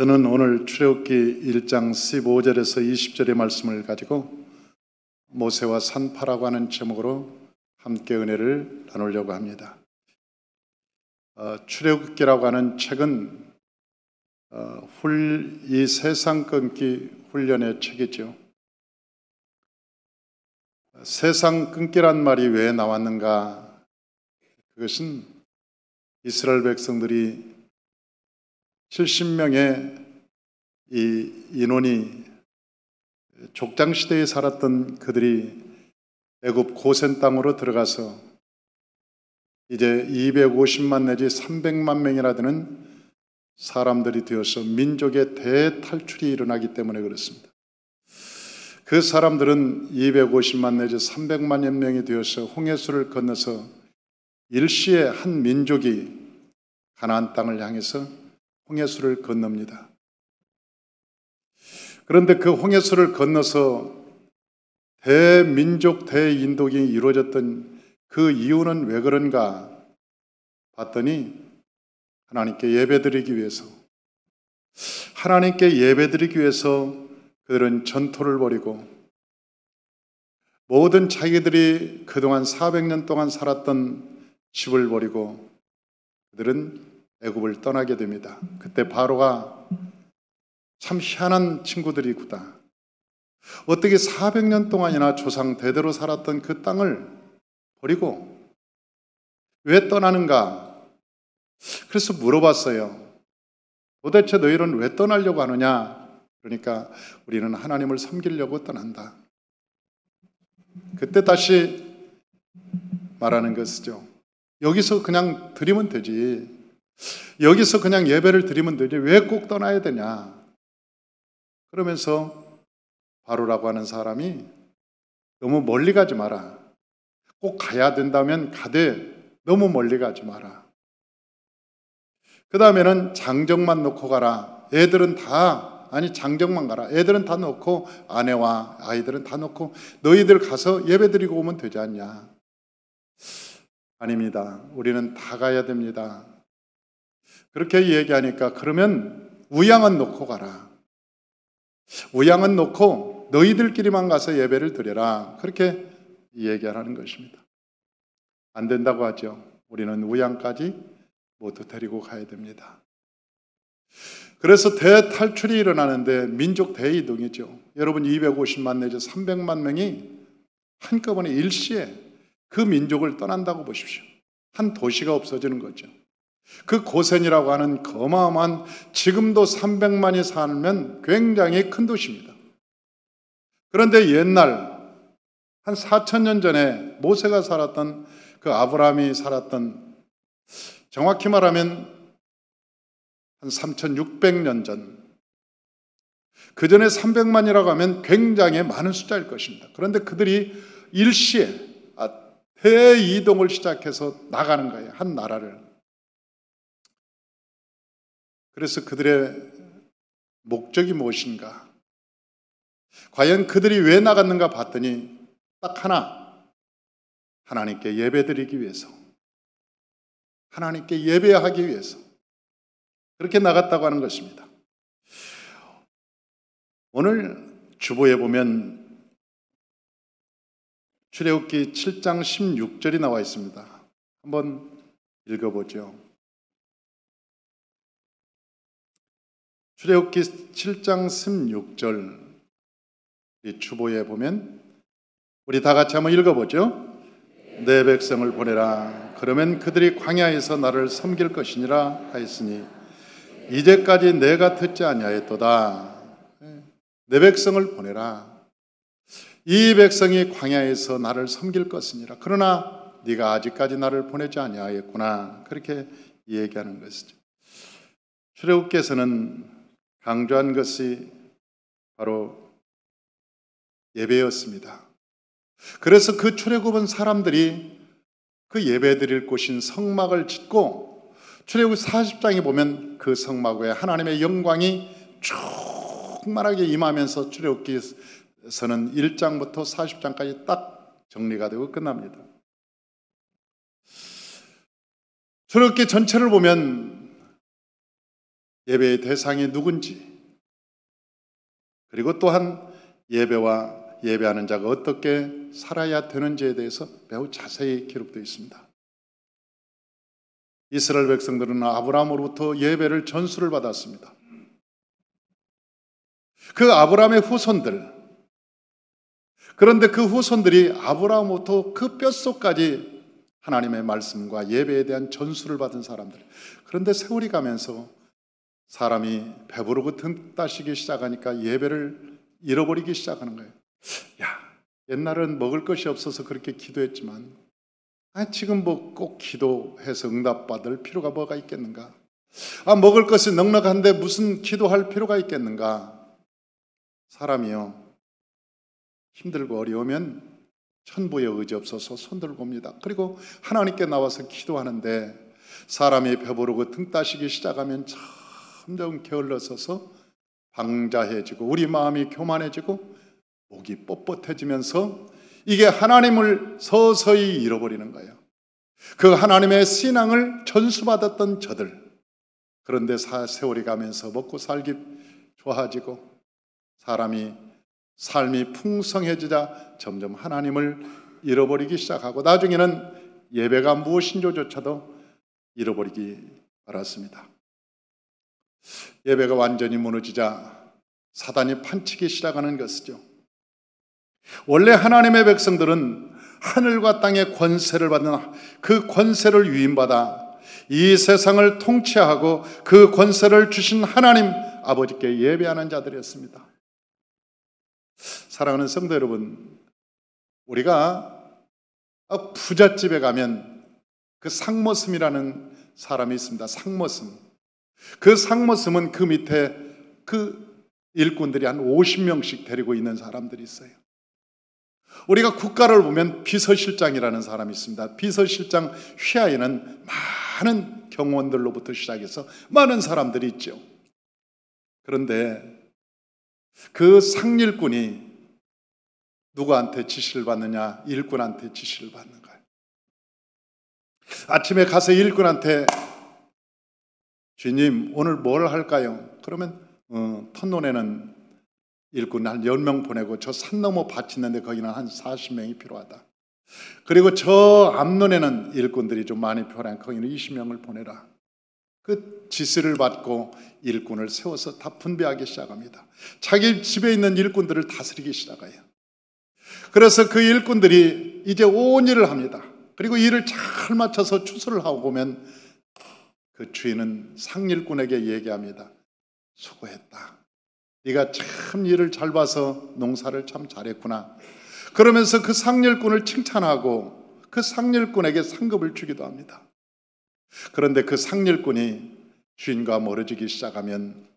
저는 오늘 출애굽기 1장 15절에서 20절의 말씀을 가지고 모세와 산파라고 하는 제목으로 함께 은혜를 나누려고 합니다. 출애굽기라고 하는 책은 이 세상 끊기 훈련의 책이죠. 세상 끊기란 말이 왜 나왔는가? 그것은 이스라엘 백성들이 70명의 이 인원이 족장시대에 살았던 그들이 애굽 고센 땅으로 들어가서 이제 250만 내지 300만 명이나 되는 사람들이 되어서 민족의 대탈출이 일어나기 때문에 그렇습니다. 그 사람들은 250만 내지 300만 명이 되어서 홍해수를 건너서 일시에 한 민족이 가나안 땅을 향해서 홍해수를 건넙니다. 그런데 그 홍해수를 건너서 대민족 대인독이 이루어졌던 그 이유는 왜 그런가 봤더니 하나님께 예배드리기 위해서, 하나님께 예배드리기 위해서 그들은 전토를 벌이고 모든 자기들이 그동안 400년 동안 살았던 집을 버리고 그들은 애굽을 떠나게 됩니다. 그때 바로가 참 희한한 친구들이구나. 어떻게 400년 동안이나 조상 대대로 살았던 그 땅을 버리고 왜 떠나는가? 그래서 물어봤어요. 도대체 너희는 왜 떠나려고 하느냐? 그러니까 우리는 하나님을 섬기려고 떠난다. 그때 다시 말하는 것이죠. 여기서 그냥 드리면 되지. 여기서 그냥 예배를 드리면 되지. 왜 꼭 떠나야 되냐? 그러면서 바로라고 하는 사람이 너무 멀리 가지 마라. 꼭 가야 된다면 가되 너무 멀리 가지 마라. 그 다음에는 장정만 놓고 가라. 애들은 다, 아니 장정만 가라. 애들은 다 놓고 아내와 아이들은 다 놓고 너희들 가서 예배 드리고 오면 되지 않냐? 아닙니다. 우리는 다 가야 됩니다. 그렇게 얘기하니까 그러면 우양은 놓고 가라. 우양은 놓고 너희들끼리만 가서 예배를 드려라. 그렇게 얘기하는 것입니다. 안 된다고 하죠. 우리는 우양까지 모두 데리고 가야 됩니다. 그래서 대탈출이 일어나는데 민족 대이동이죠. 여러분 250만 내지 300만 명이 한꺼번에 일시에 그 민족을 떠난다고 보십시오. 한 도시가 없어지는 거죠. 그 고센이라고 하는 어마어마한, 지금도 300만이 살면 굉장히 큰 도시입니다. 그런데 옛날 한 4,000년 전에 모세가 살았던 그 아브라함이 살았던, 정확히 말하면 한 3,600년 전, 그 전에 300만이라고 하면 굉장히 많은 숫자일 것입니다. 그런데 그들이 일시에 대이동을 시작해서 나가는 거예요. 한 나라를. 그래서 그들의 목적이 무엇인가? 과연 그들이 왜 나갔는가 봤더니 딱 하나, 하나님께 예배드리기 위해서, 하나님께 예배하기 위해서 그렇게 나갔다고 하는 것입니다. 오늘 주보에 보면 출애굽기 7장 16절이 나와 있습니다. 한번 읽어보죠. 출애굽기 7장 16절 이 주보에 보면 우리 다 같이 한번 읽어보죠. 내 백성을 보내라. 그러면 그들이 광야에서 나를 섬길 것이니라 하였으니 이제까지 내가 듣지 아니하였도다. 내 백성을 보내라. 이 백성이 광야에서 나를 섬길 것이니라. 그러나 네가 아직까지 나를 보내지 아니하였구나. 그렇게 얘기하는 것이죠. 출애굽기에서는 강조한 것이 바로 예배였습니다. 그래서 그 출애굽은 사람들이 그 예배 드릴 곳인 성막을 짓고, 출애굽 40장에 보면 그 성막 외에 하나님의 영광이 충만하게 임하면서 출애굽기에서는 1장부터 40장까지 딱 정리가 되고 끝납니다. 출애굽기 전체를 보면 예배의 대상이 누군지, 그리고 또한 예배와 예배하는 자가 어떻게 살아야 되는지에 대해서 매우 자세히 기록되어 있습니다. 이스라엘 백성들은 아브라함으로부터 예배를 전수를 받았습니다. 그 아브라함의 후손들, 그런데 그 후손들이 아브라함부터 그 뼛속까지 하나님의 말씀과 예배에 대한 전수를 받은 사람들. 그런데 세월이 가면서 사람이 배부르고 등 따시기 시작하니까 예배를 잃어버리기 시작하는 거예요. 옛날은 먹을 것이 없어서 그렇게 기도했지만 지금 뭐 꼭 기도해서 응답받을 필요가 뭐가 있겠는가? 먹을 것이 넉넉한데 무슨 기도할 필요가 있겠는가? 사람이요, 힘들고 어려우면 천부의 의지 없어서 손들고 옵니다. 그리고 하나님께 나와서 기도하는데 사람이 배부르고 등 따시기 시작하면 점점 게을러서서 방자해지고 우리 마음이 교만해지고 목이 뻣뻣해지면서 이게 하나님을 서서히 잃어버리는 거예요. 그 하나님의 신앙을 전수받았던 저들, 그런데 세월이 가면서 먹고 살기 좋아지고 삶이 풍성해지자 점점 하나님을 잃어버리기 시작하고 나중에는 예배가 무엇인지조차도 잃어버리기 말았습니다. 예배가 완전히 무너지자 사단이 판치기 시작하는 것이죠. 원래 하나님의 백성들은 하늘과 땅의 권세를 받는 그 권세를 위임받아 이 세상을 통치하고 그 권세를 주신 하나님 아버지께 예배하는 자들이었습니다. 사랑하는 성도 여러분, 우리가 부잣집에 가면 그 상머슴이라는 사람이 있습니다. 상머슴. 그 상머슴은 그 밑에 그 일꾼들이 한 50명씩 데리고 있는 사람들이 있어요. 우리가 국가를 보면 비서실장이라는 사람이 있습니다. 비서실장 휘하에는 많은 경호원들로부터 시작해서 많은 사람들이 있죠. 그런데 그 상일꾼이 누구한테 지시를 받느냐? 일꾼한테 지시를 받는 거예요. 아침에 가서 일꾼한테 주님 오늘 뭘 할까요? 그러면 턴논에는 일꾼 한 10명 보내고 저 산 너머 밭이 있는데 거기는 한 40명이 필요하다. 그리고 저 앞론에는 일꾼들이 좀 많이 필요하니까 거기는 20명을 보내라. 그 지시를 받고 일꾼을 세워서 다 분배하기 시작합니다. 자기 집에 있는 일꾼들을 다스리기 시작해요. 그래서 그 일꾼들이 이제 온 일을 합니다. 그리고 일을 잘 맞춰서 추수를 하고 보면 그 주인은 상일꾼에게 얘기합니다. 수고했다. 네가 참 일을 잘 봐서 농사를 참 잘했구나. 그러면서 그 상일꾼을 칭찬하고 그 상일꾼에게 상급을 주기도 합니다. 그런데 그 상일꾼이 주인과 멀어지기 시작하면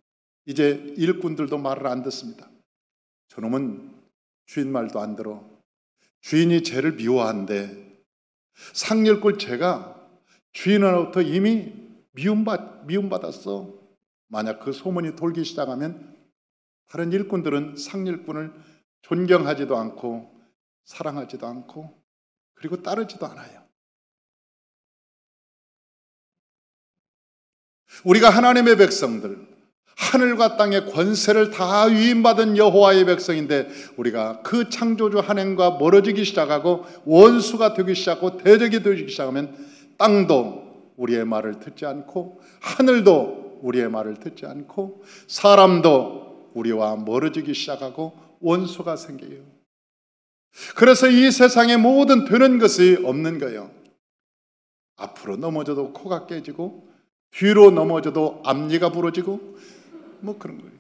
이제 일꾼들도 말을 안 듣습니다. 저놈은 주인 말도 안 들어. 주인이 쟤를 미워한대. 상일꾼 쟤가 주인으로부터 이미 미움받았어. 만약 그 소문이 돌기 시작하면 다른 일꾼들은 상일꾼을 존경하지도 않고 사랑하지도 않고 그리고 따르지도 않아요. 우리가 하나님의 백성들, 하늘과 땅의 권세를 다 위임받은 여호와의 백성인데 우리가 그 창조주 하나님과 멀어지기 시작하고 원수가 되기 시작하고 대적이 되기 시작하면 땅도 우리의 말을 듣지 않고 하늘도 우리의 말을 듣지 않고 사람도 우리와 멀어지기 시작하고 원수가 생겨요. 그래서 이 세상에 모든 되는 것이 없는 거예요. 앞으로 넘어져도 코가 깨지고 뒤로 넘어져도 앞니가 부러지고 뭐 그런 거예요.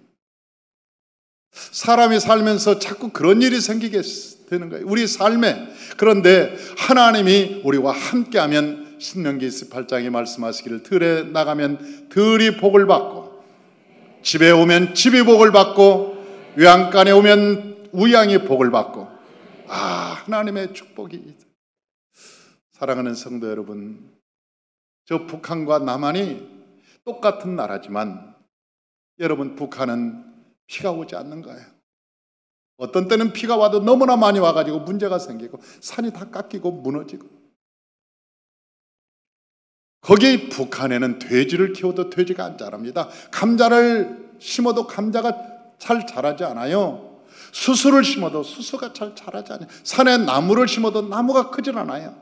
사람이 살면서 자꾸 그런 일이 생기게 되는 거예요. 우리 삶에. 그런데 하나님이 우리와 함께하면 신명기 28장에 말씀하시기를 들에 나가면 들이 복을 받고 집에 오면 집이 복을 받고 외양간에 오면 우양이 복을 받고 하나님의 축복이. 사랑하는 성도 여러분, 저 북한과 남한이 똑같은 나라지만 여러분 북한은 비가 오지 않는 거예요. 어떤 때는 비가 와도 너무나 많이 와가지고 문제가 생기고 산이 다 깎이고 무너지고 거기 북한에는 돼지를 키워도 돼지가 안 자랍니다. 감자를 심어도 감자가 잘 자라지 않아요. 수수를 심어도 수수가 잘 자라지 않아요. 산에 나무를 심어도 나무가 크질 않아요.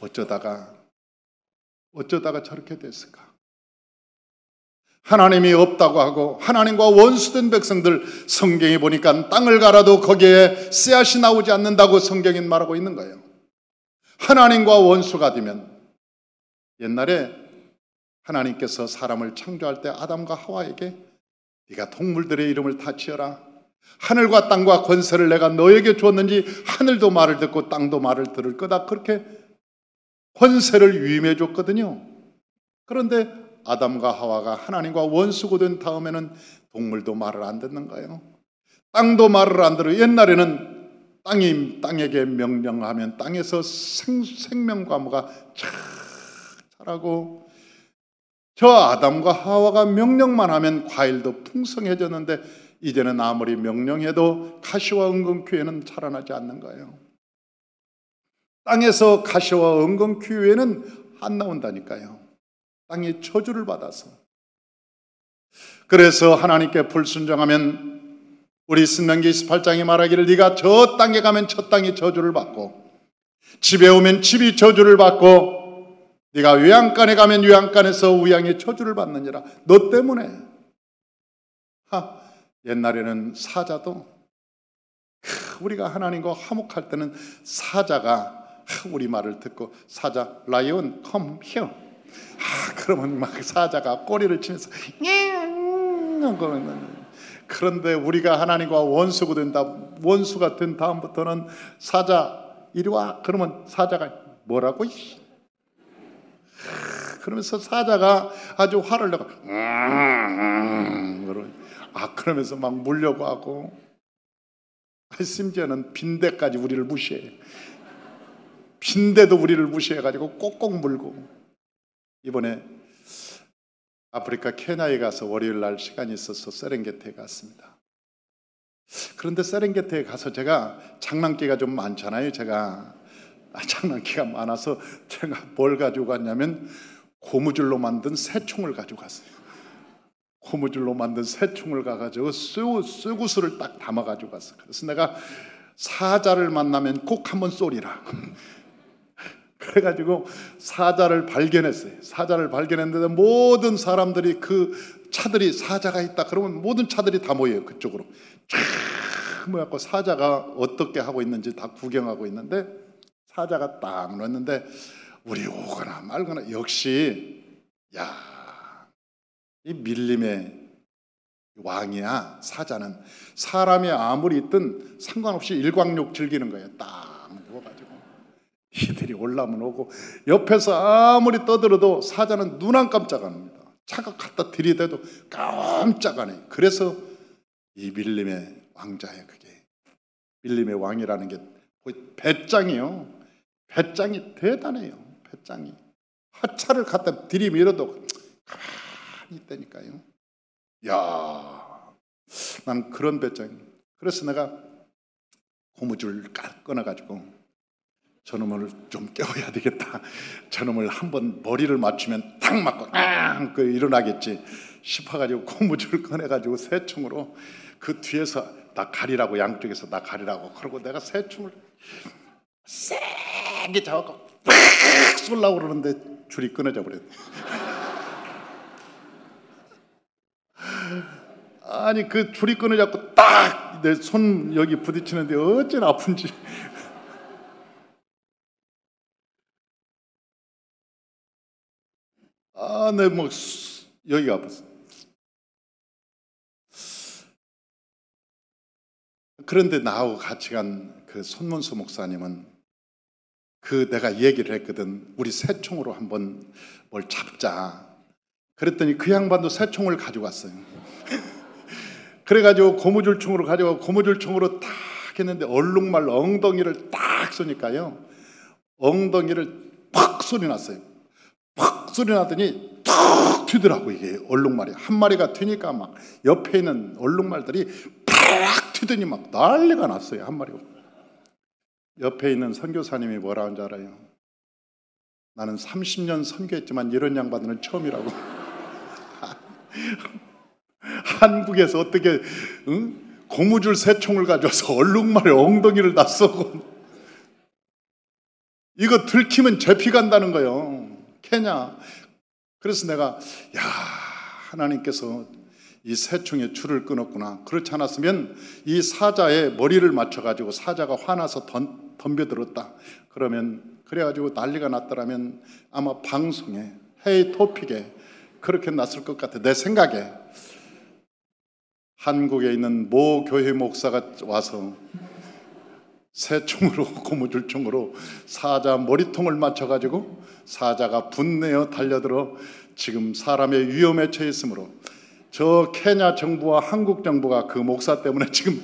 어쩌다가 저렇게 됐을까? 하나님이 없다고 하고 하나님과 원수된 백성들, 성경에 보니까 땅을 갈아도 거기에 씨앗이 나오지 않는다고 성경이 말하고 있는 거예요. 하나님과 원수가 되면, 옛날에 하나님께서 사람을 창조할 때 아담과 하와에게 네가 동물들의 이름을 다 지어라, 하늘과 땅과 권세를 내가 너에게 주었는지 하늘도 말을 듣고 땅도 말을 들을 거다, 그렇게 권세를 위임해 줬거든요. 그런데 아담과 하와가 하나님과 원수가 된 다음에는 동물도 말을 안 듣는 거예요. 땅도 말을 안 들어요. 옛날에는 땅이 땅에게 명령하면 땅에서 생명과무가 쫙 자라고, 저 아담과 하와가 명령만 하면 과일도 풍성해졌는데 이제는 아무리 명령해도 가시와 은근퀴에는 자라나지 않는 거예요. 땅에서 가시와 은근퀴에는 안 나온다니까요. 땅이 저주를 받아서. 그래서 하나님께 불순종하면, 우리 신명기 28장에 말하기를 네가 저 땅에 가면 저 땅이 저주를 받고, 집에 오면 집이 저주를 받고, 네가 외양간에 가면 외양간에서 우양의 저주를 받느니라. 너 때문에. 옛날에는 사자도, 우리가 하나님과 화목할 때는 사자가 우리 말을 듣고, 사자, 라이온 come here, 그러면 막 사자가 꼬리를 치면서 그런데 우리가 하나님과 원수가 된 다음부터는 사자 이리 와 그러면 사자가 뭐라고? 그러면서 사자가 아주 화를 내고 그러면서 막 물려고 하고, 심지어는 빈대까지 우리를 무시해. 빈대도 우리를 무시해가지고 꼭꼭 물고. 이번에 아프리카 케냐에 가서 월요일 날 시간이 있어서 세렝게티에 갔습니다. 그런데 세렝게티에 가서 제가 장난기가 좀 많잖아요. 제가 장난기가 많아서 제가 뭘 가지고 갔냐면 고무줄로 만든 새총을 가지고 갔어요. 고무줄로 만든 새총을 가가지고 쇠구슬을 딱 담아가지고 갔어요. 그래서 내가 사자를 만나면 꼭 한번 쏘리라. 그래가지고 사자를 발견했어요. 사자를 발견했는데 모든 사람들이, 그 차들이 사자가 있다 그러면 모든 차들이 다 모여요. 그쪽으로 쫙 모여갖고 사자가 어떻게 하고 있는지 다 구경하고 있는데, 사자가 딱 놓았는데 우리 오거나 말거나, 역시 이 밀림의 왕이야. 사자는 사람이 아무리 있든 상관없이 일광욕 즐기는 거예요. 딱 누워가지고 이들이 올라오면 오고, 옆에서 아무리 떠들어도 사자는 눈 안 깜짝 안 합니다. 차가 갖다 들이대도 깜짝 안 해요. 그래서 이 밀림의 왕자예요. 그게 밀림의 왕이라는 게 배짱이에요. 배짱이 대단해요. 배짱이 하차를 갖다 들이밀어도 가만히 있다니까요. 난 그런 배짱이. 그래서 내가 고무줄 끊어가지고 저놈을 좀 깨워야 되겠다. 저놈을 한번 머리를 맞추면 탁 맞고 일어나겠지 싶어가지고 고무줄 꺼내가지고 새총으로 그 뒤에서 나 가리라고, 양쪽에서 나 가리라고 그러고, 내가 새총을 세게 잡아갖고 팍 쏠라고 그러는데 줄이 끊어져 버렸네. 아니 그 줄이 끊어져갖고 딱 내 손 여기 부딪히는데 어찌나 아픈지. 내 뭐 여기가 아팠어. 그런데 나하고 같이 간 그 손문수 목사님은 내가 얘기를 했거든. 우리 새총으로 한번 뭘 잡자. 그랬더니 그 양반도 새총을 가지고 왔어요. 그래가지고 고무줄총으로 가져가고 고무줄총으로 딱 했는데 얼룩말 엉덩이를 딱 쏘니까요, 엉덩이를 팍 소리 났어요. 팍 소리 나더니 탁 튀더라고. 이게 얼룩말이 한 마리가 튀니까 막 옆에 있는 얼룩말들이 팍 튀더니 막 난리가 났어요. 한 마리가. 옆에 있는 선교사님이 뭐라 하는지 알아요? 나는 30년 선교했지만 이런 양반들은 처음이라고. 한국에서 어떻게 고무줄 세 총을 가져와서 얼룩말에 엉덩이를 다 쏘고, 이거 들키면 잡히 간다는 거예요. 케냐. 그래서 내가 하나님께서 이 세 총에 줄을 끊었구나. 그렇지 않았으면 이 사자의 머리를 맞춰가지고 사자가 화나서 덤벼들었다. 그래가지고 난리가 났더라면 아마 방송에, 회의 토픽에 그렇게 났을 것 같아. 내 생각에. 한국에 있는 모 교회 목사가 와서 새 총으로, 고무줄 총으로 사자 머리통을 맞춰가지고 사자가 분내어 달려들어 지금 사람의 위험에 처했으므로 저 케냐 정부와 한국 정부가 그 목사 때문에 지금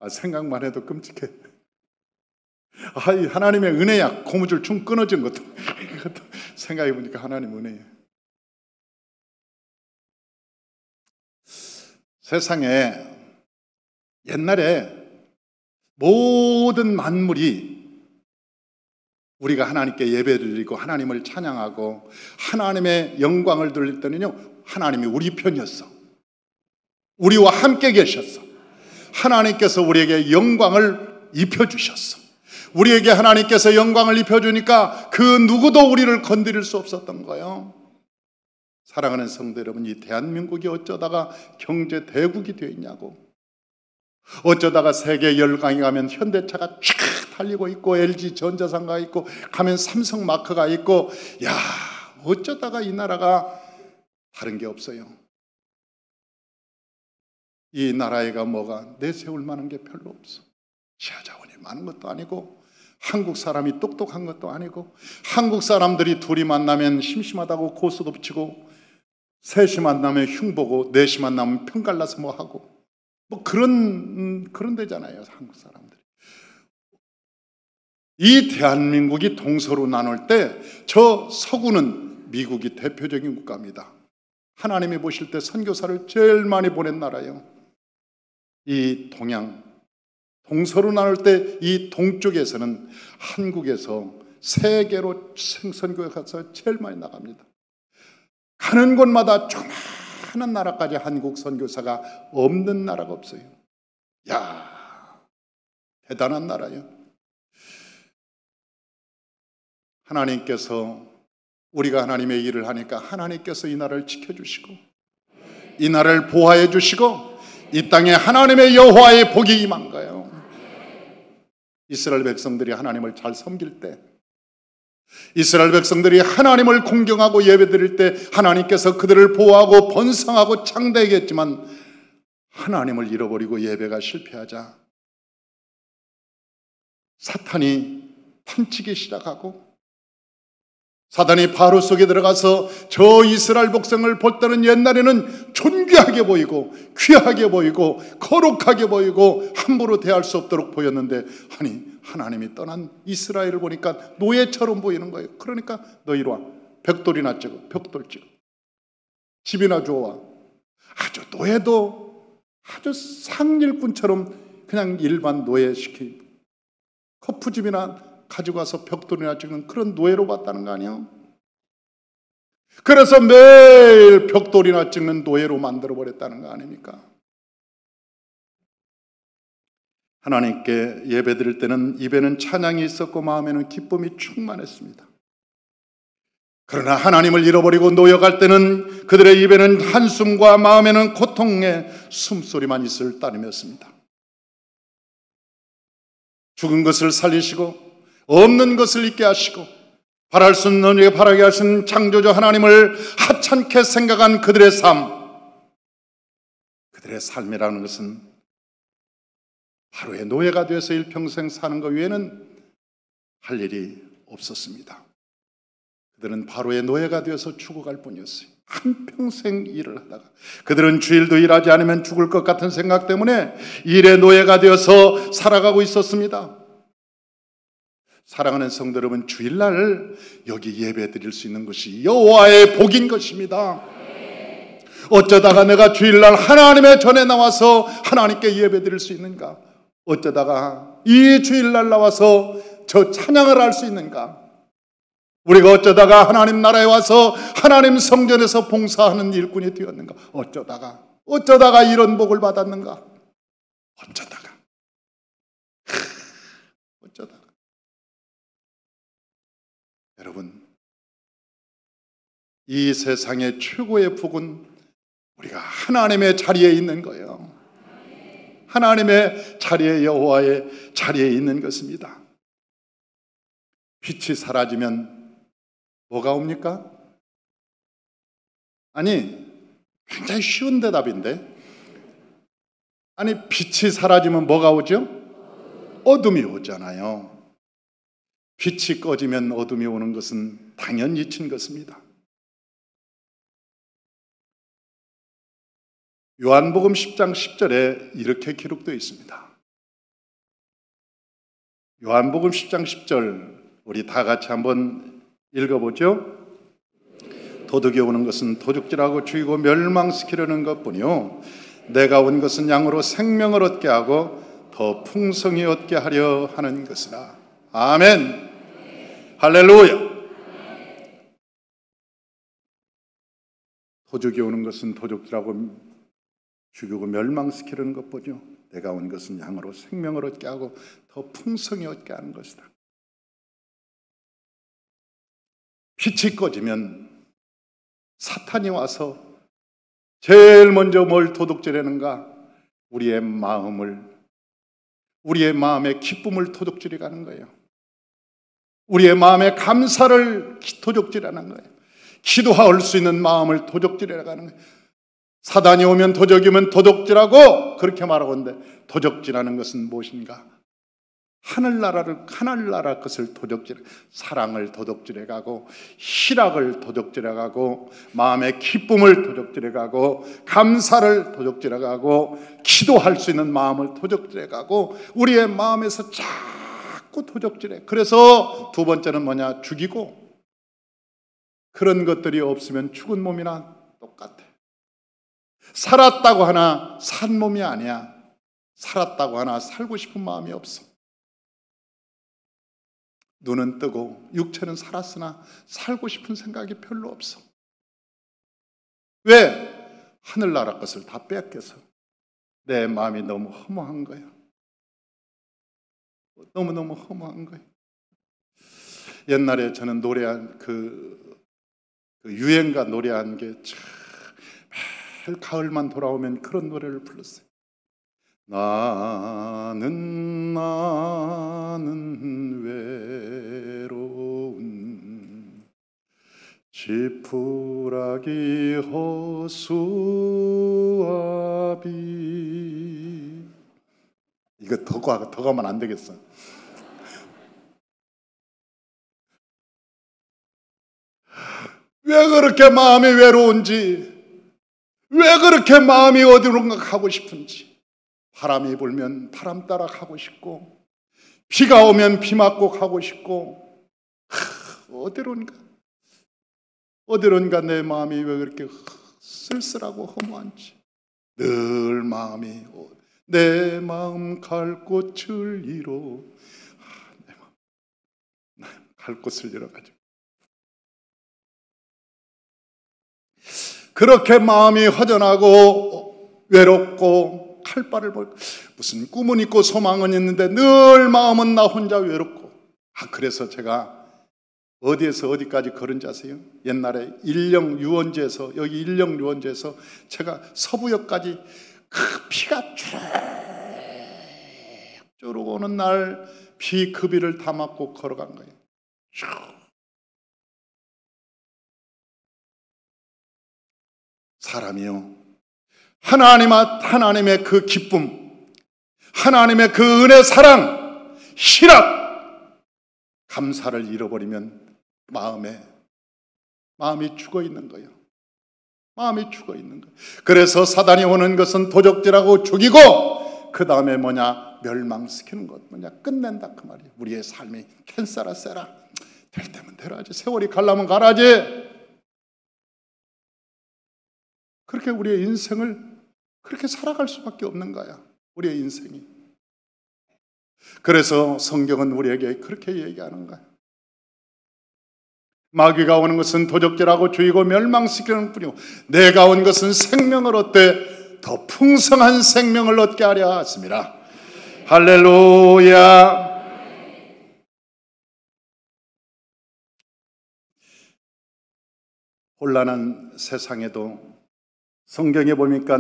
생각만 해도 끔찍해. 하나님의 은혜야. 고무줄 총 끊어진 것도. 이것도 생각해 보니까 하나님 은혜야. 세상에 옛날에 모든 만물이 우리가 하나님께 예배드리고 하나님을 찬양하고 하나님의 영광을 돌릴 때는요, 하나님이 우리 편이었어. 우리와 함께 계셨어. 하나님께서 우리에게 영광을 입혀주셨어. 우리에게 하나님께서 영광을 입혀주니까 그 누구도 우리를 건드릴 수 없었던 거예요. 사랑하는 성도 여러분, 이 대한민국이 어쩌다가 경제 대국이 되어 있냐고. 어쩌다가 세계 열강에 가면 현대차가 쫙 달리고 있고 LG 전자상가 있고 가면 삼성 마크가 있고, 어쩌다가 이 나라가 다른 게 없어요. 이 나라에가 뭐가 내세울 만한 게 별로 없어. 지하자원이 많은 것도 아니고 한국 사람이 똑똑한 것도 아니고 한국 사람들이 둘이 만나면 심심하다고 고수도 붙이고 셋이 만나면 흉보고 넷이 만나면 편갈라서 뭐 하고 뭐 그런 데잖아요, 한국 사람들이. 이 대한민국이 동서로 나눌 때 저 서구는 미국이 대표적인 국가입니다. 하나님이 보실 때 선교사를 제일 많이 보낸 나라예요. 이 동서로 나눌 때 이 동쪽에서는 한국에서 세계로 선교에 가서 제일 많이 나갑니다. 가는 곳마다 조그마한 나라까지 한국 선교사가 없는 나라가 없어요. 대단한 나라예요. 하나님께서, 우리가 하나님의 일을 하니까 하나님께서 이 나라를 지켜주시고 이 나라를 보호해 주시고 이 땅에 하나님의 여호와의 복이 임한 거예요. 이스라엘 백성들이 하나님을 잘 섬길 때, 이스라엘 백성들이 하나님을 공경하고 예배드릴 때 하나님께서 그들을 보호하고 번성하고 창대하게 했지만 하나님을 잃어버리고 예배가 실패하자 사탄이 탐치기 시작하고 사단이 바로 속에 들어가서 저 이스라엘 백성을 볼 때는 옛날에는 존귀하게 보이고 귀하게 보이고 거룩하게 보이고 함부로 대할 수 없도록 보였는데, 아니 하나님이 떠난 이스라엘을 보니까 노예처럼 보이는 거예요. 그러니까 너 이리 와, 벽돌이나 찍어, 벽돌 찍어, 집이나 줘와. 아주 노예도 아주 상일꾼처럼 그냥 일반 노예시키고 커프집이나 가지고 와서 벽돌이나 찍는 그런 노예로 봤다는 거 아니에요? 그래서 매일 벽돌이나 찍는 노예로 만들어버렸다는 거 아닙니까? 하나님께 예배드릴 때는 입에는 찬양이 있었고 마음에는 기쁨이 충만했습니다. 그러나 하나님을 잃어버리고 노여갈 때는 그들의 입에는 한숨과 마음에는 고통의 숨소리만 있을 따름이었습니다. 죽은 것을 살리시고 없는 것을 있게 하시고 바랄 수 없는 이에게 바라게 하신 창조주 하나님을 하찮게 생각한 그들의 삶이라는 것은 하루의 노예가 되어서 일평생 사는 것 외에는 할 일이 없었습니다. 그들은 바로의 노예가 되어서 죽어갈 뿐이었어요. 한평생 일을 하다가 그들은 주일도 일하지 않으면 죽을 것 같은 생각 때문에 일의 노예가 되어서 살아가고 있었습니다. 사랑하는 성도 여러분, 주일날 여기 예배 드릴 수 있는 것이 여호와의 복인 것입니다. 어쩌다가 내가 주일날 하나님의 전에 나와서 하나님께 예배드릴 수 있는가? 어쩌다가 이 주일날 나와서 저 찬양을 할 수 있는가? 우리가 어쩌다가 하나님 나라에 와서 하나님 성전에서 봉사하는 일꾼이 되었는가? 어쩌다가 이런 복을 받았는가? 어쩌다가. 여러분, 이 세상의 최고의 복은 우리가 하나님의 자리에 있는 거예요. 하나님의 자리에, 여호와의 자리에 있는 것입니다. 빛이 사라지면 뭐가 옵니까? 아니, 굉장히 쉬운 대답인데, 아니, 빛이 사라지면 뭐가 오죠? 어둠이 오잖아요. 빛이 꺼지면 어둠이 오는 것은 당연히 친 것입니다. 요한복음 10장 10절에 이렇게 기록되어 있습니다. 요한복음 10장 10절, 우리 다 같이 한번 읽어보죠. 도둑이 오는 것은 도둑질하고 죽이고 멸망시키려는 것뿐이요 내가 온 것은 양으로 생명을 얻게 하고 더 풍성히 얻게 하려 하는 것이라. 아멘. 할렐루야. 도둑이 오는 것은 도둑질하고 죽이고 멸망시키려는 것뿐이요 내가 온 것은 양으로 생명을 얻게 하고 더 풍성히 얻게 하는 것이다. 빛이 꺼지면 사탄이 와서 제일 먼저 뭘 도둑질하는가? 우리의 마음의 기쁨을 도둑질해 가는 거예요. 우리의 마음의 감사를 도둑질하는 거예요. 기도할 수 있는 마음을 도둑질해 가는 거예요. 사단이 오면 도적이면 도둑질하고 그렇게 말하고 있는데, 도둑질하는 것은 무엇인가? 하늘나라 것을 도둑질, 사랑을 도둑질해 가고, 희락을 도둑질해 가고, 마음의 기쁨을 도둑질해 가고, 감사를 도둑질해 가고, 기도할 수 있는 마음을 도둑질해 가고, 우리의 마음에서 자꾸 도둑질해. 그래서 두 번째는 뭐냐? 죽이고. 그런 것들이 없으면 죽은 몸이나 똑같아. 살았다고 하나 산 몸이 아니야. 살았다고 하나 살고 싶은 마음이 없어. 눈은 뜨고 육체는 살았으나 살고 싶은 생각이 별로 없어. 왜? 하늘나라 것을 다 뺏겨서 내 마음이 너무 허무한 거야. 너무너무 허무한 거야. 옛날에 저는 노래한 그 유행가 노래한 게 참, 매일 가을만 돌아오면 그런 노래를 불렀어요. 나는 외로운 지푸라기 허수아비. 이거 더 가면 안 되겠어. 왜 그렇게 마음이 외로운지, 왜 그렇게 마음이 어디론가 가고 싶은지. 바람이 불면 바람 따라 가고 싶고, 비가 오면 비 맞고 가고 싶고, 어디론가 내 마음이 왜 그렇게 쓸쓸하고 허무한지. 늘 마음이 내 마음 갈 곳을 잃어. 내 마음 갈 곳을 잃어가지고 그렇게 마음이 허전하고 외롭고 칼바를 벌고, 무슨 꿈은 있고 소망은 있는데 늘 마음은 나 혼자 외롭고. 그래서 제가 어디에서 어디까지 걸은지 아세요? 옛날에 일령 유원지에서, 여기 일령 유원지에서 제가 서부역까지 그 비가 쭉 오는 날 그 비를 다 맞고 걸어간 거예요. 사람이요, 하나님의 그 기쁨, 하나님의 그 은혜, 사랑, 희락, 감사를 잃어버리면 마음이 죽어 있는 거예요. 마음이 죽어 있는 거예요. 그래서 사단이 오는 것은 도적질하고 죽이고, 그 다음에 뭐냐? 멸망시키는 것, 뭐냐? 끝낸다 그 말이에요. 우리의 삶이 캔사라 세라, 될 때면 되라지, 세월이 가려면 가라지. 그렇게 우리의 인생을 그렇게 살아갈 수밖에 없는 거야. 우리의 인생이. 그래서 성경은 우리에게 그렇게 얘기하는 거야. 마귀가 오는 것은 도적질하고 죽이고 멸망시키는 뿐이고 내가 온 것은 생명을 얻되 더 풍성한 생명을 얻게 하려 하십니다. 할렐루야. 혼란한 세상에도 성경에 보니까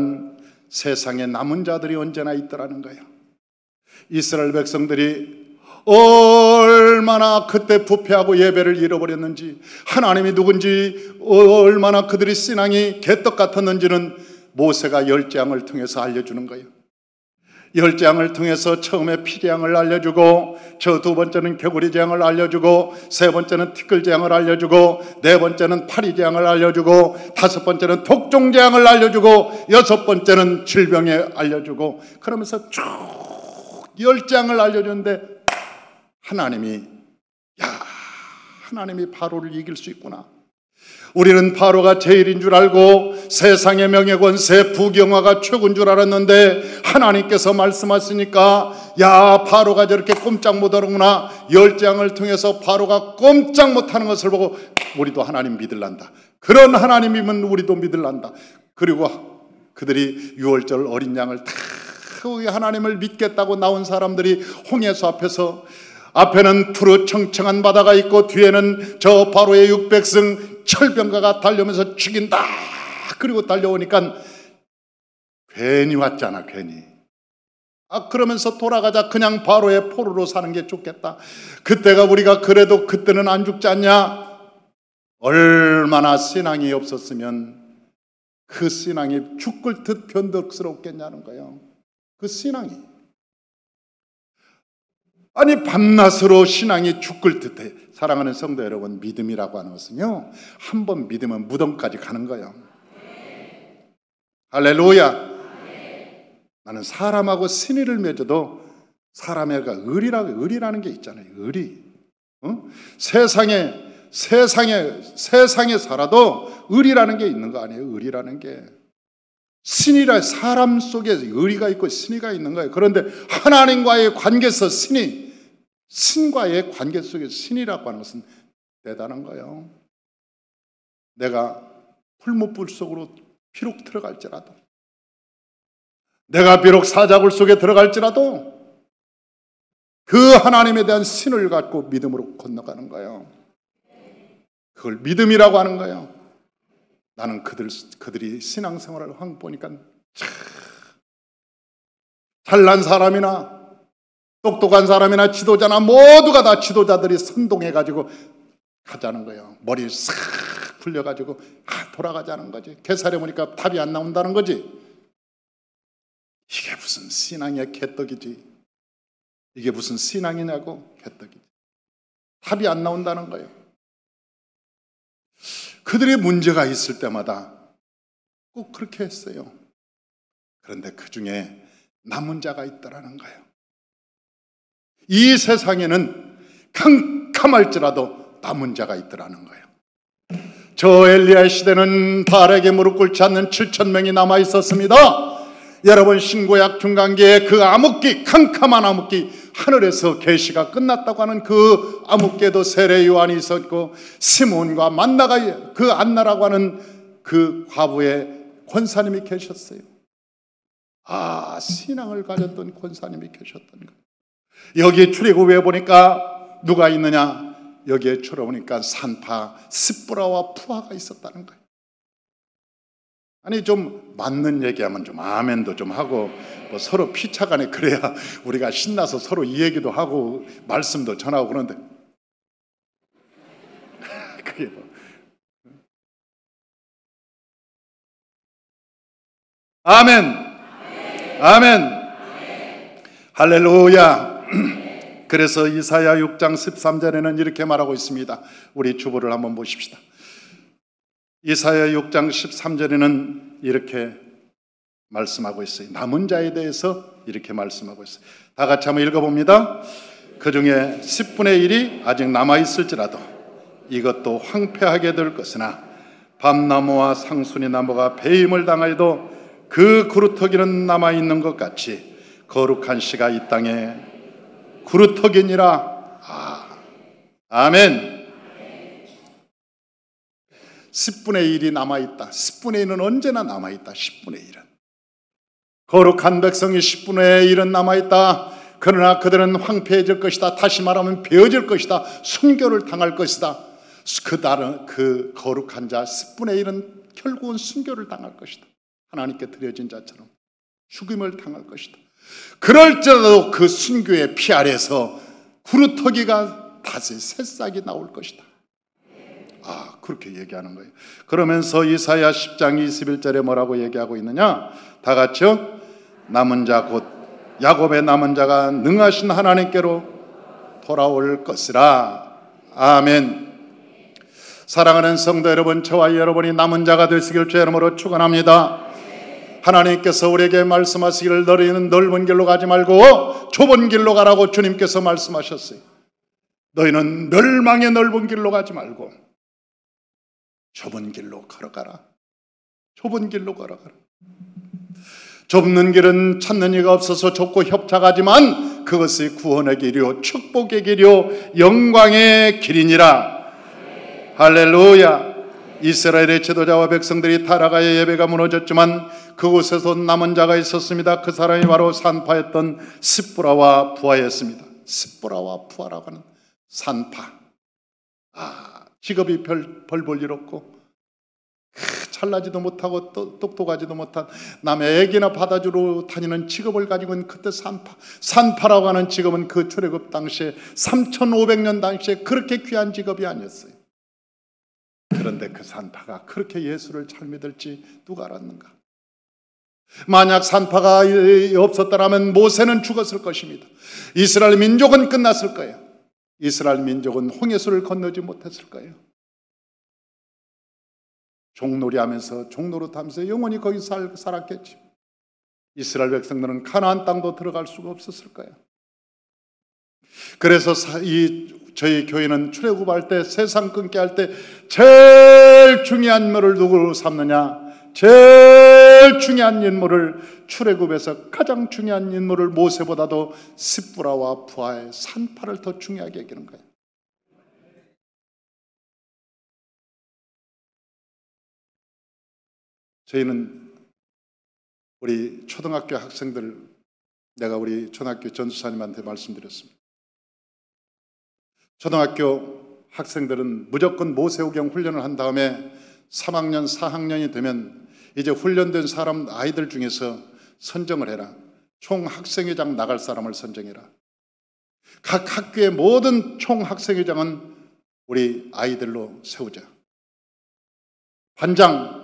세상에 남은 자들이 언제나 있더라는 거예요. 이스라엘 백성들이 얼마나 그때 부패하고 예배를 잃어버렸는지, 하나님이 누군지 얼마나 그들의 신앙이 개떡 같았는지는 모세가 열재앙을 통해서 알려주는 거예요. 열재앙을 통해서 처음에 피재앙을 알려주고, 저 두 번째는 개구리재앙을 알려주고, 세 번째는 티끌재앙을 알려주고, 네 번째는 파리재앙을 알려주고, 다섯 번째는 독종재앙을 알려주고, 여섯 번째는 질병에 알려주고, 그러면서 쭉 열재앙을 알려주는데 하나님이 하나님이 바로를 이길 수 있구나. 우리는 바로가 제일인 줄 알고 세상의 명예권세 부경화가 최고인 줄 알았는데 하나님께서 말씀하시니까 바로가 저렇게 꼼짝 못하는구나. 열재앙을 통해서 바로가 꼼짝 못하는 것을 보고 우리도 하나님 믿을란다. 그런 하나님이면 우리도 믿을란다. 그리고 그들이 유월절 어린 양을 다 하나님을 믿겠다고 나온 사람들이 홍해수 앞에서, 앞에는 푸르 청청한 바다가 있고 뒤에는 저 바로의 600성 철병가가 달려오면서 죽인다. 그리고 달려오니까 괜히 왔잖아. 괜히. 그러면서 돌아가자. 그냥 바로의 포로로 사는 게 좋겠다. 그때가 우리가 그래도 그때는 안 죽지 않냐. 얼마나 신앙이 없었으면 그 신앙이 죽을 듯 변덕스럽겠냐는 거예요. 그 신앙이. 아니 밤낮으로 신앙이 죽을 듯해. 사랑하는 성도 여러분, 믿음이라고 하는 것은요, 한번 믿으면 무덤까지 가는 거예요. 할렐루야. 나는 사람하고 신의를 맺어도 사람의 의리라는 게 있잖아요. 의리. 세상에 살아도 의리라는 게 있는 거 아니에요. 의리라는 게. 신이라 사람 속에 의리가 있고 신의가 있는 거예요. 그런데 하나님과의 관계에서 신과의 관계 속에 신이라고 하는 것은 대단한 거예요. 내가 풀무불 속으로 비록 들어갈지라도, 내가 비록 사자굴 속에 들어갈지라도 그 하나님에 대한 신을 갖고 믿음으로 건너가는 거예요. 그걸 믿음이라고 하는 거예요. 나는 그들이 신앙생활을 보니까 잘난 사람이나 똑똑한 사람이나 지도자나 모두가 다 지도자들이 선동해가지고 가자는 거예요. 머리 싹 굴려가지고 돌아가자는 거지. 개살해 보니까 답이 안 나온다는 거지. 이게 무슨 신앙이야. 개떡이지. 이게 무슨 신앙이냐고. 개떡이지. 답이 안 나온다는 거예요. 그들의 문제가 있을 때마다 꼭 그렇게 했어요. 그런데 그 중에 남은 자가 있더라는 거예요. 이 세상에는 캄캄할지라도 남은 자가 있더라는 거예요. 저 엘리야 시대는 바알에게 무릎 꿇지 않는 7,000명이 남아 있었습니다. 여러분, 신구약 중간기에 그 암흑기, 캄캄한 암흑기, 하늘에서 계시가 끝났다고 하는 그 암흑기에도 세례 요한이 있었고, 시몬과 만나가, 그 안나라고 하는 그 과부의 권사님이 계셨어요. 신앙을 가졌던 권사님이 계셨던 거예요. 여기 출애굽에 보니까 누가 있느냐? 여기에 출애굽보니까 산파 스브라와 푸아가 있었다는 거예요. 아니 좀 맞는 얘기하면 좀 아멘도 좀 하고 뭐 서로 피차간에 그래야 우리가 신나서 서로 이 얘기도 하고 말씀도 전하고 그러는데 그게 뭐. 아멘. 아멘. 할렐루야. 그래서 이사야 6장 13절에는 이렇게 말하고 있습니다. 우리 주보를 한번 보십시다. 이사야 6장 13절에는 이렇게 말씀하고 있어요. 남은 자에 대해서 이렇게 말씀하고 있어요. 다 같이 한번 읽어봅니다. 그 중에 10분의 1이 아직 남아있을지라도 이것도 황폐하게 될 것이나 밤나무와 상순이 나무가 배임을 당하여도 그 그루터기는 남아있는 것 같이 거룩한 씨가 이 땅에 그루터기니라. 아멘. 10분의 1이 남아있다. 10분의 1은 언제나 남아있다. 10분의 1은 거룩한 백성이 10분의 1은 남아있다. 그러나 그들은 황폐해질 것이다. 다시 말하면 베어질 것이다. 순교를 당할 것이다. 그 거룩한 자 10분의 1은 결국은 순교를 당할 것이다. 하나님께 드려진 자처럼 죽임을 당할 것이다. 그럴지라도 그 순교의 피 아래서 구루터기가 다시 새싹이 나올 것이다. 그렇게 얘기하는 거예요. 그러면서 이사야 10장 21절에 뭐라고 얘기하고 있느냐? 다 같이요. 남은 자 곧 야곱의 남은 자가 능하신 하나님께로 돌아올 것이라. 아멘. 사랑하는 성도 여러분, 저와 여러분이 남은 자가 되시길 주의 이름으로 축원합니다. 하나님께서 우리에게 말씀하시기를 너희는 넓은 길로 가지 말고 좁은 길로 가라고 주님께서 말씀하셨어요. 너희는 멸망의 넓은 길로 가지 말고 좁은 길로 걸어가라. 좁은 길로 걸어가라. 좁는 길은 찾는 이가 없어서 좁고 협착하지만 그것이 구원의 길이요 축복의 길이요 영광의 길이니라. 할렐루야. 이스라엘의 지도자와 백성들이 타락하여 예배가 무너졌지만 그곳에서 남은 자가 있었습니다. 그 사람이 바로 산파였던 스브라와 부하였습니다. 스브라와 부하라고 하는 산파. 직업이 별 볼 일 없고 잘나지도 못하고 똑똑하지도 못한 남의 애기나 받아주러 다니는 직업을 가지고 있는 그때 산파라고 하는 직업은 그 출애굽 당시에 3500년 당시에 그렇게 귀한 직업이 아니었어요. 그런데 그 산파가 그렇게 예수를 잘 믿을지 누가 알았는가? 만약 산파가 없었더라면 모세는 죽었을 것입니다. 이스라엘 민족은 끝났을 거예요. 이스라엘 민족은 홍해수를 건너지 못했을 거예요. 종놀이 하면서 종로로 타면서 영원히 거기 살았겠지. 이스라엘 백성들은 가나안 땅도 들어갈 수가 없었을 거예요. 그래서 저희 교회는 출애굽할 때 세상 끊게 할 때 제일 중요한 인물을 누구로 삼느냐? 제일 중요한 인물을 출애굽에서 가장 중요한 인물을 모세보다도 스브라와 부하의 산파를 더 중요하게 여기는 거예요. 저희는 우리 초등학교 학생들, 내가 우리 초등학교 전수사님한테 말씀드렸습니다. 초등학교 학생들은 무조건 모세오경 훈련을 한 다음에 3학년, 4학년이 되면 이제 훈련된 사람 아이들 중에서 선정을 해라. 총학생회장 나갈 사람을 선정해라. 각 학교의 모든 총학생회장은 우리 아이들로 세우자. 반장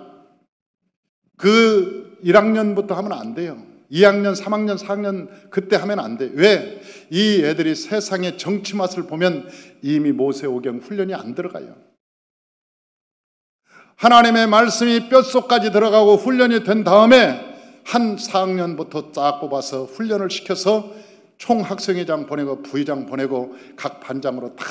그 1학년부터 하면 안 돼요. 2학년, 3학년, 4학년 그때 하면 안 돼. 왜? 이 애들이 세상의 정치 맛을 보면 이미 모세오경 훈련이 안 들어가요. 하나님의 말씀이 뼛속까지 들어가고 훈련이 된 다음에 한 4학년부터 쫙 뽑아서 훈련을 시켜서 총학생회장 보내고 부회장 보내고 각 반장으로 다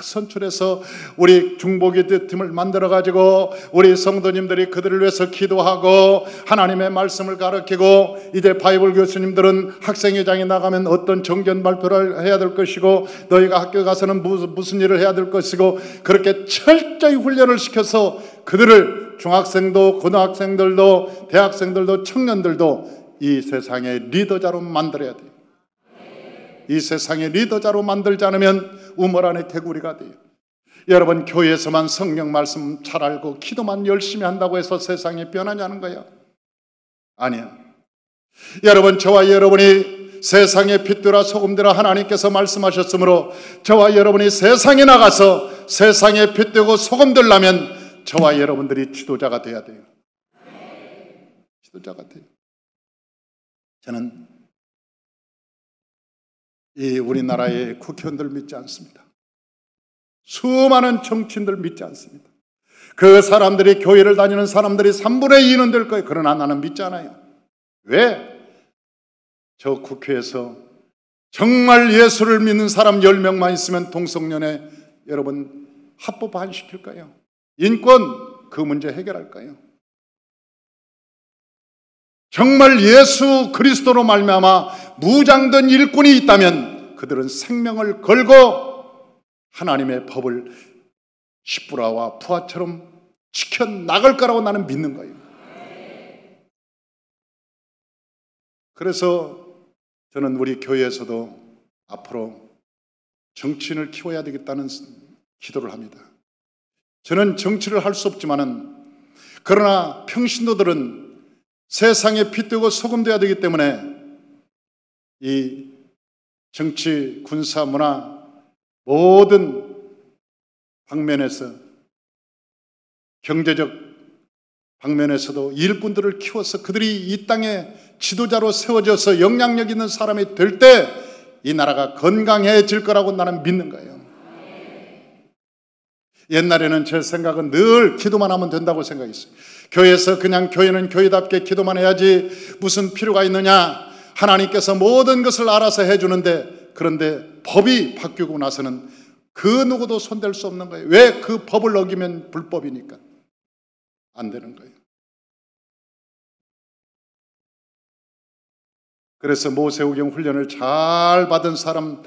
선출해서 우리 중보기 팀을 만들어가지고 우리 성도님들이 그들을 위해서 기도하고 하나님의 말씀을 가르치고 이제 바이블 교수님들은 학생회장에 나가면 어떤 정견 발표를 해야 될 것이고 너희가 학교 가서는 무슨 일을 해야 될 것이고 그렇게 철저히 훈련을 시켜서 그들을 중학생도 고등학생들도 대학생들도 청년들도 이 세상의 리더자로 만들어야 돼요. 이 세상의 리더자로 만들지 않으면 우물 안에 개구리가 돼요. 여러분 교회에서만 성경 말씀 잘 알고 기도만 열심히 한다고 해서 세상이 변하냐는 거예요. 아니야. 여러분 저와 여러분이 세상의 빛되라 소금되라 하나님께서 말씀하셨으므로 저와 여러분이 세상에 나가서 세상의 빛되고 소금되려면 저와 여러분들이 지도자가 돼야 돼요. 지도자가 돼요. 저는 이 우리나라의 국회의원들 믿지 않습니다. 수많은 정치인들 믿지 않습니다. 그 사람들이 교회를 다니는 사람들이 3분의 2는 될 거예요. 그러나 나는 믿지 않아요. 왜? 저 국회에서 정말 예수를 믿는 사람 10명만 있으면 동성연애 여러분 합법 안 시킬 거예요. 인권 그 문제 해결할까요? 정말 예수 그리스도로 말미암아 무장된 일꾼이 있다면 그들은 생명을 걸고 하나님의 법을 십부라와 부하처럼 지켜나갈 거라고 나는 믿는 거예요. 그래서 저는 우리 교회에서도 앞으로 정치인을 키워야 되겠다는 기도를 합니다. 저는 정치를 할 수 없지만은, 그러나 평신도들은 세상에 핏되고 소금되어야 되기 때문에 이 정치, 군사, 문화 모든 방면에서, 경제적 방면에서도 일꾼들을 키워서 그들이 이 땅에 지도자로 세워져서 영향력 있는 사람이 될 때 이 나라가 건강해질 거라고 나는 믿는 거예요. 옛날에는 제 생각은 늘 기도만 하면 된다고 생각했어요. 교회에서 그냥 교회는 교회답게 기도만 해야지 무슨 필요가 있느냐, 하나님께서 모든 것을 알아서 해주는데, 그런데 법이 바뀌고 나서는 그 누구도 손댈 수 없는 거예요. 왜? 그 법을 어기면 불법이니까 안 되는 거예요. 그래서 모세오경 훈련을 잘 받은 사람,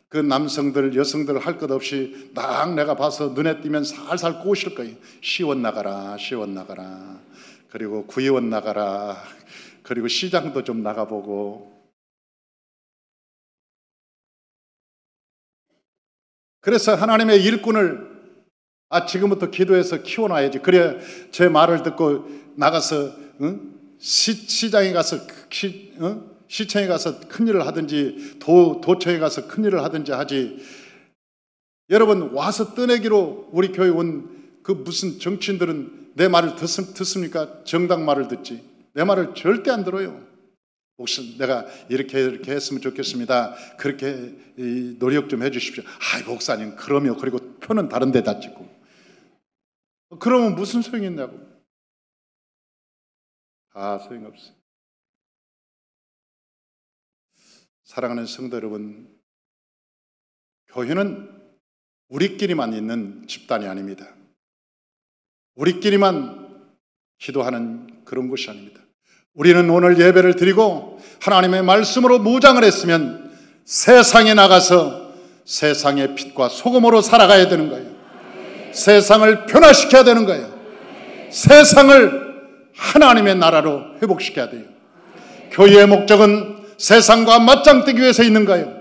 그 남성들, 여성들 할 것 없이 딱 내가 봐서 눈에 띄면 살살 꼬실 거예요. 시원 나가라, 시원 나가라. 그리고 구의원 나가라. 그리고 시장도 좀 나가보고. 그래서 하나님의 일꾼을 지금부터 기도해서 키워놔야지. 그래야 제 말을 듣고 나가서 시장에 가서 시청에 가서 큰일을 하든지 도청에 가서 큰일을 하든지 하지. 여러분, 와서 떠내기로 우리 교회 온 그 무슨 정치인들은 내 말을 듣습니까? 정당 말을 듣지. 내 말을 절대 안 들어요. 혹시 내가 이렇게 했으면 좋겠습니다. 그렇게 노력 좀 해주십시오. 목사님 그러면, 그리고 표는 다른 데다 찍고. 그러면 무슨 소용이 있냐고. 소용없어요. 사랑하는 성도 여러분, 교회는 우리끼리만 있는 집단이 아닙니다. 우리끼리만 기도하는 그런 곳이 아닙니다. 우리는 오늘 예배를 드리고 하나님의 말씀으로 무장을 했으면 세상에 나가서 세상의 빛과 소금으로 살아가야 되는 거예요. 세상을 변화시켜야 되는 거예요. 세상을 하나님의 나라로 회복시켜야 돼요. 교회의 목적은 세상과 맞짱뜨기 위해서 있는 거예요.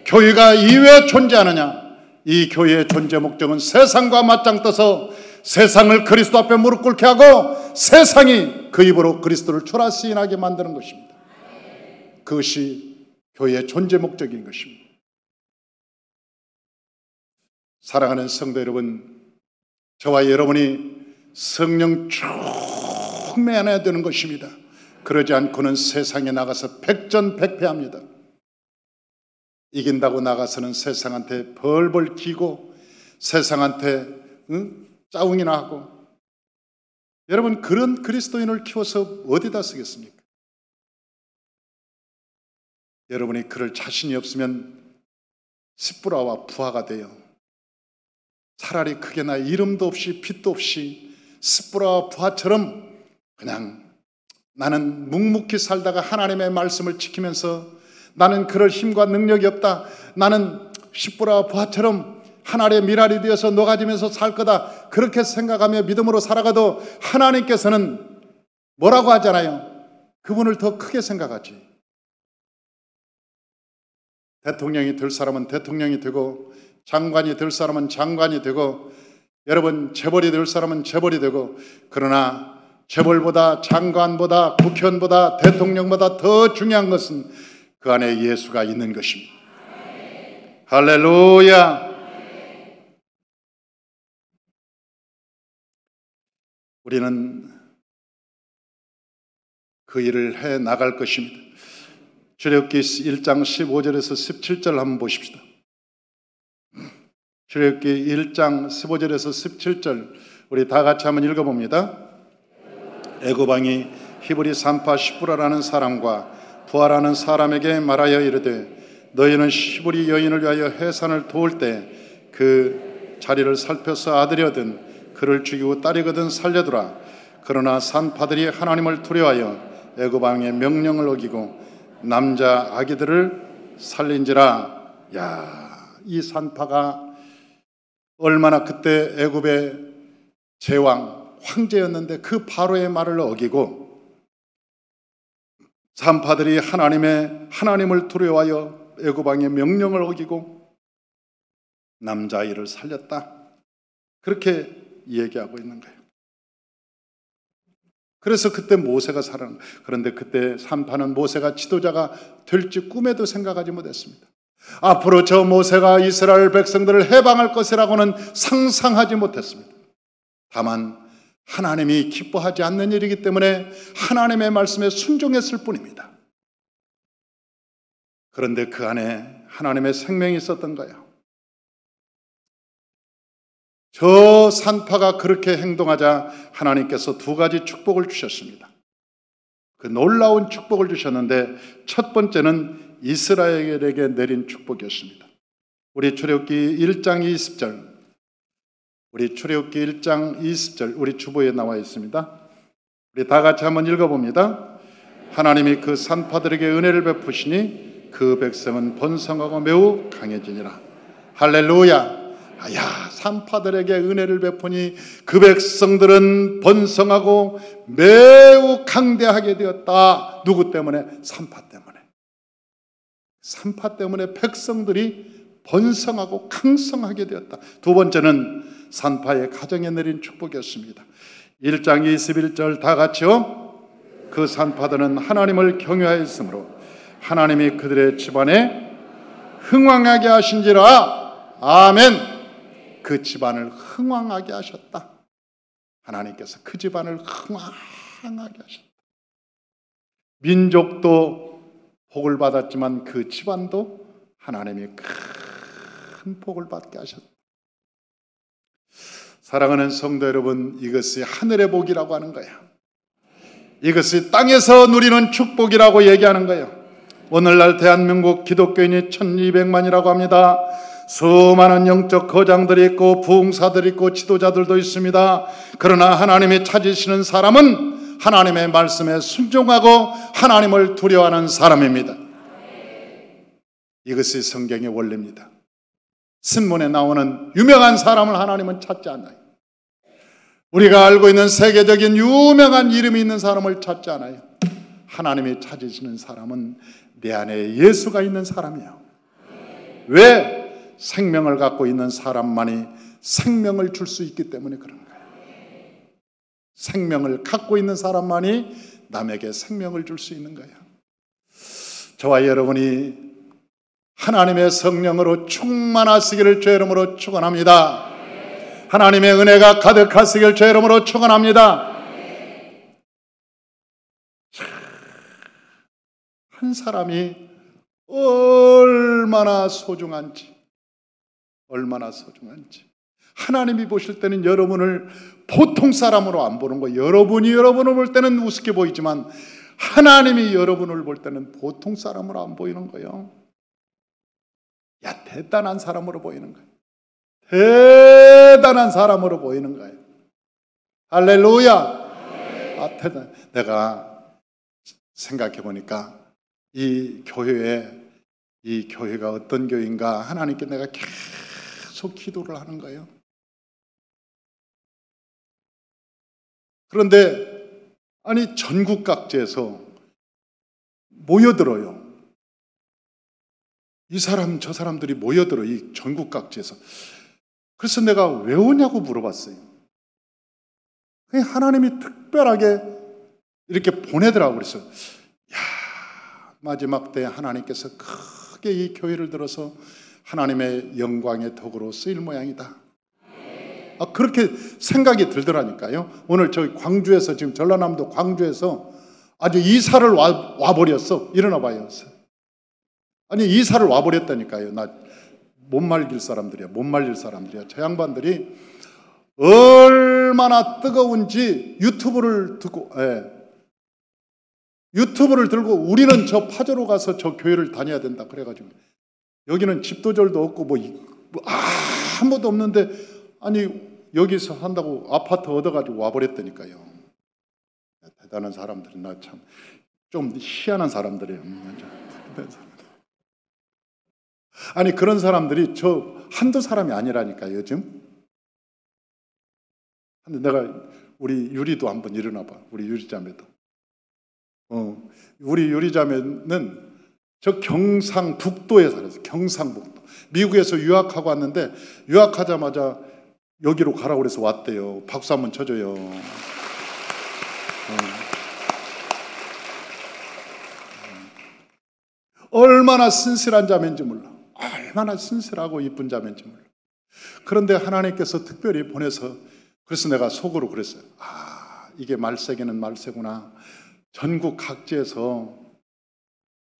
교회가 이외에 존재하느냐? 이 교회의 존재 목적은 세상과 맞짱 떠서 세상을 그리스도 앞에 무릎 꿇게 하고 세상이 그 입으로 그리스도를 주라 시인하게 만드는 것입니다. 그것이 교회의 존재 목적인 것입니다. 사랑하는 성도 여러분, 저와 여러분이 성령 충만해야 되는 것입니다. 그러지 않고는 세상에 나가서 백전백패합니다. 이긴다고 나가서는 세상한테 벌벌 기고 세상한테 짜웅이나 하고. 여러분, 그런 그리스도인을 키워서 어디다 쓰겠습니까? 여러분이 그럴 자신이 없으면 십부라와 부하가 돼요. 차라리 크게 나 이름도 없이 빛도 없이 십부라와 부하처럼 그냥 나는 묵묵히 살다가 하나님의 말씀을 지키면서 나는 그럴 힘과 능력이 없다, 나는 십부라와 부하처럼 하나님의 미랄이 되어서 녹아지면서 살 거다, 그렇게 생각하며 믿음으로 살아가도 하나님께서는 뭐라고 하잖아요. 그분을 더 크게 생각하지. 대통령이 될 사람은 대통령이 되고, 장관이 될 사람은 장관이 되고, 여러분 재벌이 될 사람은 재벌이 되고, 그러나 재벌보다 장관보다 국회의원보다 대통령보다 더 중요한 것은 그 안에 예수가 있는 것입니다. 할렐루야. 우리는 그 일을 해 나갈 것입니다. 출애굽기 1장 15절에서 17절 한번 보십시다. 출애굽기 1장 15절에서 17절 우리 다 같이 한번 읽어봅니다. 애굽 왕이 히브리 산파 십부라라는 사람과 부하라는 사람에게 말하여 이르되, 너희는 히브리 여인을 위하여 해산을 도울 때 그 자리를 살펴서 아들이 얻은 그를 죽이고 딸이거든 살려두라. 그러나 산파들이 하나님을 두려워하여 애굽 왕의 명령을 어기고 남자 아기들을 살린지라. 야, 이 산파가 얼마나 그때 애굽의 제왕 황제였는데 그 바로의 말을 어기고 산파들이 하나님을 두려워하여 애굽 왕의 명령을 어기고 남자아이를 살렸다. 그렇게 얘기하고 있는 거예요. 그래서 그때 모세가 살아난 거예요. 그런데 그때 산파는 모세가 지도자가 될지 꿈에도 생각하지 못했습니다. 앞으로 저 모세가 이스라엘 백성들을 해방할 것이라고는 상상하지 못했습니다. 다만 하나님이 기뻐하지 않는 일이기 때문에 하나님의 말씀에 순종했을 뿐입니다. 그런데 그 안에 하나님의 생명이 있었던 거예요. 저 산파가 그렇게 행동하자 하나님께서 두 가지 축복을 주셨습니다. 그 놀라운 축복을 주셨는데 첫 번째는 이스라엘에게 내린 축복이었습니다. 우리 출애굽기 1장 20절, 우리 주보에 나와 있습니다. 우리 다 같이 한번 읽어봅니다. 하나님이 그 산파들에게 은혜를 베푸시니 그 백성은 번성하고 매우 강해지니라. 할렐루야. 야, 산파들에게 은혜를 베푸니 그 백성들은 번성하고 매우 강대하게 되었다. 누구 때문에? 산파 때문에. 산파 때문에 백성들이 번성하고 강성하게 되었다. 두 번째는 산파의 가정에 내린 축복이었습니다. 1장 21절 다 같이요. 그 산파들은 하나님을 경외하였으므로 하나님이 그들의 집안에 흥왕하게 하신지라. 아멘. 그 집안을 흥왕하게 하셨다. 하나님께서 그 집안을 흥왕하게 하셨다. 민족도 복을 받았지만 그 집안도 하나님이 큰 복을 받게 하셨다. 사랑하는 성도 여러분, 이것이 하늘의 복이라고 하는 거야. 이것이 땅에서 누리는 축복이라고 얘기하는 거예요. 오늘날 대한민국 기독교인이 1200만이라고 합니다. 수많은 영적 거장들이 있고 부흥사들이 있고 지도자들도 있습니다. 그러나 하나님이 찾으시는 사람은 하나님의 말씀에 순종하고 하나님을 두려워하는 사람입니다. 이것이 성경의 원리입니다. 신문에 나오는 유명한 사람을 하나님은 찾지 않아요. 우리가 알고 있는 세계적인 유명한 이름이 있는 사람을 찾지 않아요. 하나님이 찾으시는 사람은 내 안에 예수가 있는 사람이에요. 왜? 생명을 갖고 있는 사람만이 생명을 줄 수 있기 때문에 그런 거예요. 생명을 갖고 있는 사람만이 남에게 생명을 줄 수 있는 거예요. 저와 여러분이 하나님의 성령으로 충만하시기를 주의 이름으로 축원합니다. 하나님의 은혜가 가득하시기를 주의 이름으로 축원합니다. 한 사람이 얼마나 소중한지 하나님이 보실 때는 여러분을 보통 사람으로 안 보는 거예요. 여러분이 여러분을 볼 때는 우습게 보이지만 하나님이 여러분을 볼 때는 보통 사람으로 안 보이는 거예요. 야, 대단한 사람으로 보이는 거예요. 대단한 사람으로 보이는 거예요. 할렐루야. 아, 대단. 내가 생각해 보니까 이 교회가 어떤 교회인가 하나님께 내가 계속 기도를 하는 거예요. 그런데 아니 전국 각지에서 모여들어요. 이 사람 저 사람들이 모여들어 이 전국 각지에서. 그래서 내가 왜 오냐고 물어봤어요. 하나님이 특별하게 이렇게 보내더라고. 그래서 마지막 때 하나님께서 크게 이 교회를 들어서 하나님의 영광의 덕으로 쓰일 모양이다. 그렇게 생각이 들더라니까요. 오늘 저희 광주에서 지금 전라남도 광주에서 아주 이사를 와버렸어. 일어나 봐요. 아니 이사를 와버렸다니까요. 나 못 말릴 사람들이야. 저 양반들이 얼마나 뜨거운지 유튜브를 들고 우리는 저 파주로 가서 저 교회를 다녀야 된다 그래가지고 여기는 집도절도 없고 뭐 아무도 없는데 아니 여기서 한다고 아파트 얻어가지고 와버렸다니까요. 대단한 사람들이, 나 참 좀 희한한 사람들이에요. 아니, 그런 사람들이 저 한두 사람이 아니라니까 요즘. 근데 내가 우리 유리도 한번 일어나봐. 우리 유리자매도. 우리 유리자매는 저 경상북도에 살았어요. 경상북도. 미국에서 유학하고 왔는데 유학하자마자 여기로 가라고 그래서 왔대요. 박수 한번 쳐줘요. 얼마나 순실한 자매인지 몰라. 얼마나 순실하고 이쁜 자매인지 몰라. 그런데 하나님께서 특별히 보내서, 그래서 내가 속으로 그랬어요. 아, 이게 말세계는 말세구나. 전국 각지에서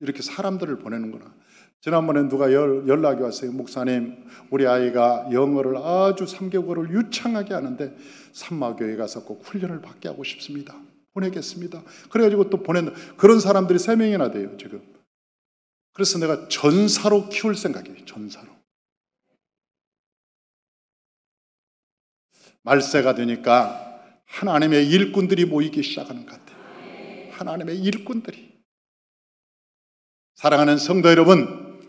이렇게 사람들을 보내는구나. 지난번에 누가 연락이 왔어요. 목사님, 우리 아이가 영어를 아주 3개월을 유창하게 하는데 산마교회 가서 꼭 훈련을 받게 하고 싶습니다. 보내겠습니다. 그래가지고 또 보낸, 그런 사람들이 3명이나 돼요 지금. 그래서 내가 전사로 키울 생각이에요. 전사로. 말세가 되니까 하나님의 일꾼들이 모이기 시작하는 것 같아요. 하나님의 일꾼들이. 사랑하는 성도 여러분,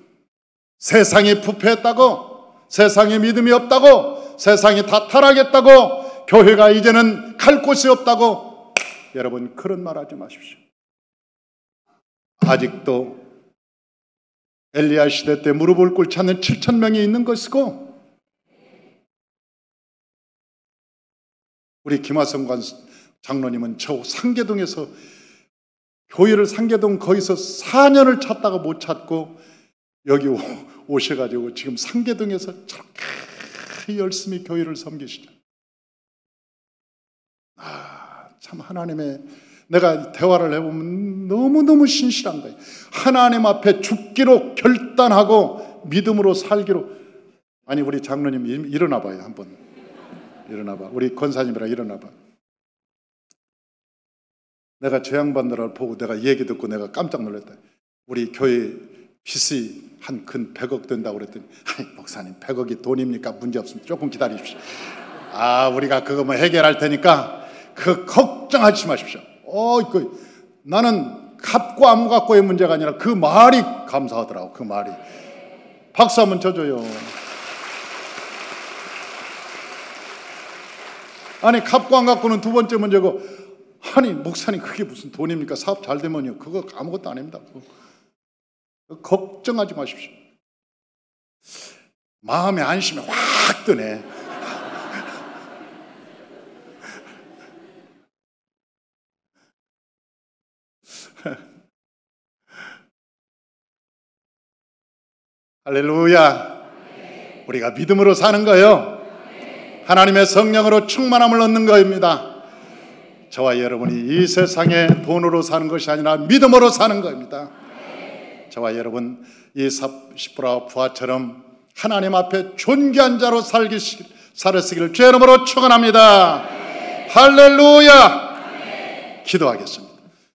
세상이 부패했다고, 세상에 믿음이 없다고, 세상이 다 타락했다고, 교회가 이제는 갈 곳이 없다고, 여러분 그런 말 하지 마십시오. 아직도 엘리야 시대 때 무릎을 꿇지 않는 7,000명이 있는 것이고, 우리 김화성 장로님은 저 상계동에서, 교회를 상계동 거기서 4년을 찾다가 못 찾고 여기 오셔가지고 지금 상계동에서 저렇게 열심히 교회를 섬기시죠. 참 하나님의, 내가 대화를 해보면 너무너무 신실한 거예요. 하나님 앞에 죽기로 결단하고 믿음으로 살기로. 아니, 우리 장로님 일어나 봐요. 한번 일어나 봐. 우리 권사님이랑 일어나 봐. 내가 저 양반들을 보고 내가 얘기 듣고 내가 깜짝 놀랐다. 우리 교회 빚이 한 근 100억 된다고 그랬더니, 아니 목사님 100억이 돈입니까? 문제 없습니다. 조금 기다리십시오. 우리가 그거 뭐 해결할 테니까 그 걱정하지 마십시오. 나는 갚고 안 갚고의 문제가 아니라 그 말이 감사하더라고. 그 말이. 박수 한번 쳐줘요. 아니, 갚고 안 갚고는 두 번째 문제고, 아니 목사님 그게 무슨 돈입니까? 사업 잘 되면요 그거 아무것도 아닙니다. 걱정하지 마십시오. 마음의 안심이 확 드네. 할렐루야. 우리가 믿음으로 사는 거예요. 하나님의 성령으로 충만함을 얻는 거입니다. 저와 여러분이 이 세상에 돈으로 사는 것이 아니라 믿음으로 사는 겁니다. 저와 여러분 이 십부라 부하처럼 하나님 앞에 존귀한 자로 살으시기를 주의 이름으로 축원합니다. 할렐루야. 기도하겠습니다.